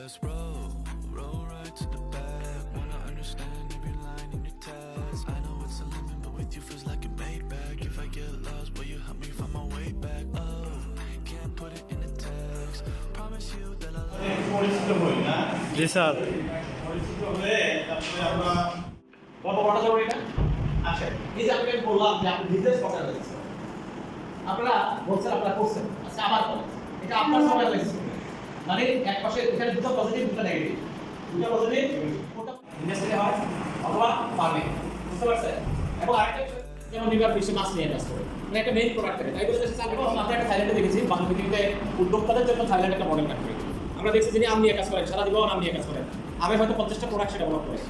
Let's roll right to the back. Wanna understand every line in your text. I know it's a limit, but with you feels like a made back. If I get lost, will you help me find my way back? Oh, can't put it in a text. Promise you that I'll পরিচিত হই না জি sir. পরিচিত হয়ে তারপরে আমরা কত বড় যাবে এটা আসেন এই যে আপনাকে বললাম যে আপনি বিজনেস করতে যাচ্ছেন আপনারা বলছেন আপনারা করছেন আচ্ছা আবার করেন এটা আপনার সময় লাগছে মানে এক পাশে এখানে দুটো পজিটিভ দুটো নেগেটিভ দুটো পজিটিভ কোনটা ইন্ডাস্ট্রি হয় অথবা ফার্মিং বুঝতে পারছেন এবং আরেকটা বিষয় যেমন লিভার ফিশে মাছ নিয়ে কাজ করে মানে একটা মেইন প্রোডাক্ট থাকে তাই বলে দেশে চাকরি করতে আমরা একটা থাইল্যান্ডে দেখেছি বাংলাদেশে উদ্যোক্তাদের জন্য থাইল্যান্ড একটা মডেল রাখবে আমরা দেখছি যিনি আম নিয়ে কাজ করেন সারা জীবন আম নিয়ে কাজ করেন আমি হয়তো 50টা প্রোডাক্ট ডেভেলপ করেছি